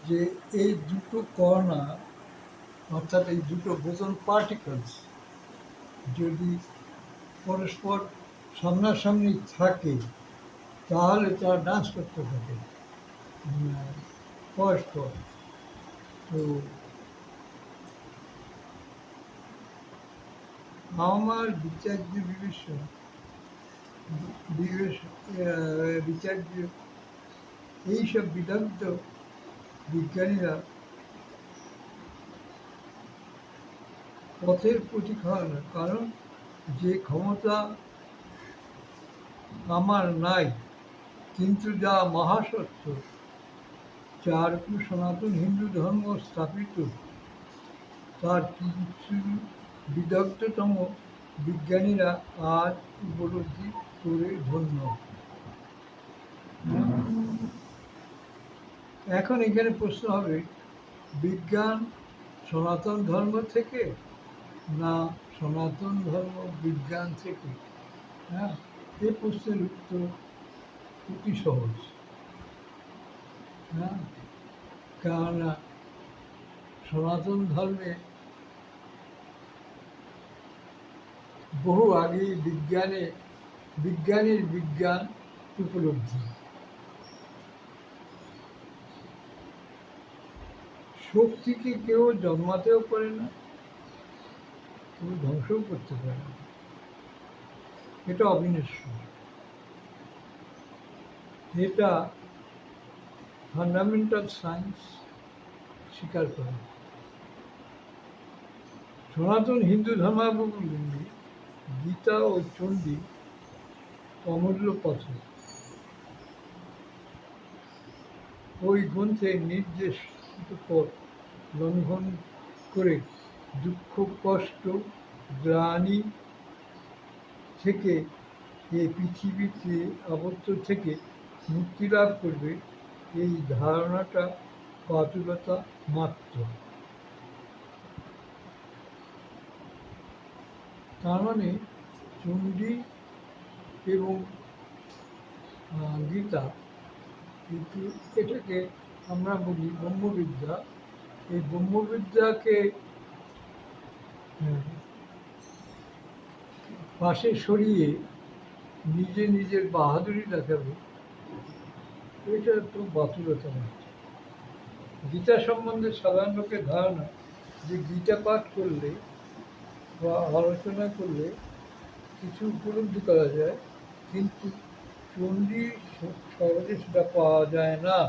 যে এই দুটো কণা, অর্থাৎ এই দুটো বোসন পার্টিকলস যদি পরস্পর সামনাসামনি থাকে তাহলে তারা ডান্স করতে থাকে পরস্পর। তো আমার বিচার্য বিচার্য এইসব বিদগ্ধ বিজ্ঞানীরা পথের প্রতীক্ষা না, কারণ যে ক্ষমতা আমার নাই, কিন্তু যা মহাসত্য, যার উপর সনাতন হিন্দু ধর্ম স্থাপিত, তার কিছু বিদগ্ধতম বিজ্ঞানীরা আজ উপলব্ধি করে ধন্য। এখন এখানে প্রশ্ন হবে, বিজ্ঞান সনাতন ধর্ম থেকে না সনাতন ধর্ম বিজ্ঞান থেকে? হ্যাঁ, এই প্রশ্নের উত্তর অতি সহজ। হ্যাঁ, কেননা সনাতন ধর্মে বহু আগে বিজ্ঞানের বিজ্ঞান উপলব্ধি। শক্তিকে কেউ জন্মাতেও পারে না, কেউ ধ্বংসও করতে পারে না, এটা অবিনশ্বর। এটা ফান্ডামেন্টাল সায়েন্স স্বীকার করে। সনাতন হিন্দু ধর্মাবলম্বী গীতা ও চণ্ডী অমূল্য পাথর। ওই গ্রন্থের নির্দেশিত পথ লঙ্ঘন করে দুঃখ, কষ্ট, গ্লানি থেকে এই পৃথিবীতে আবদ্ধ থেকে মুক্তি লাভ করবে, এই ধারণাটা বাতুলতা মাত্র। তার মানে চণ্ডী এবং গীতা, কিন্তু এটাকে আমরা বলি ব্রহ্মবিদ্যা। এই ব্রহ্মবিদ্যাকে পাশে সরিয়ে নিজের বাহাদুরি দেখাবে, এটা তো বাতুলতা মাত্র। গীতা সম্বন্ধে সাধারণ লোকের ধারণা যে গীতা পাঠ করলে বা আলোচনা করলে কিছু উপলব্ধি করা যায়, কিন্তু চণ্ডী সহজে সেটা পাওয়া যায় না।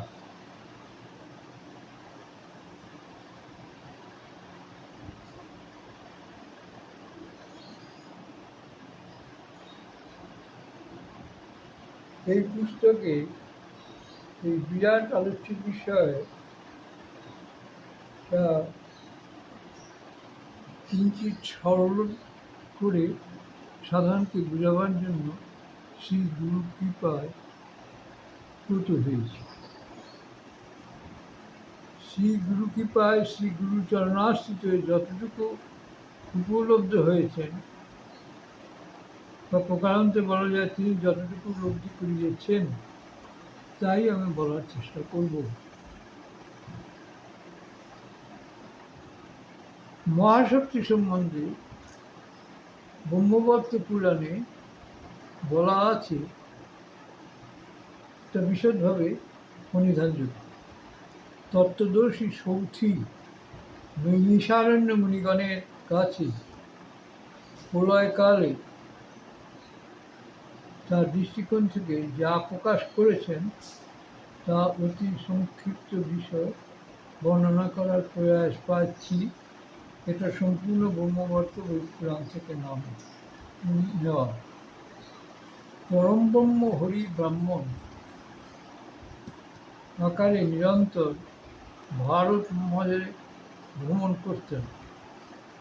এই পুস্তকে এই বিরাট আলোচ্য বিষয় কিঞ্চিৎ সরল করে সাধারণকে বোঝাবার জন্য শ্রী গুরু কৃপায় প্রত হয়েছে। শ্রী গুরু কৃপায় শ্রী গুরু চরণাশ্রিত যতটুকু উপলব্ধ হয়েছেন, বা প্রকারান্তে বলা যায় তিনি যতটুকু উপলব্ধি করিয়েছেন, তাই আমি বলার চেষ্টা করব। মহাশক্তি সম্বন্ধে ব্রহ্মবর্ত পুরাণে বলা আছে, তা বিশদভাবে প্রণিধানযোগ্য। তত্ত্বদর্শী সৌথী নৈমিষারণ্য মুনিগণের কাছে প্রলয়কালে তার দৃষ্টিকোণ থেকে যা প্রকাশ করেছেন তা অতি সংক্ষিপ্ত বিষয় বর্ণনা করার প্রয়াস পাচ্ছি। এটা সম্পূর্ণ ব্রহ্মবর্ত পুরাণ থেকে নেওয়া। পরম ব্রহ্ম হরি ব্রাহ্মণ আকারে নিরন্তর ভারত মহাজে ভ্রমণ করতেন।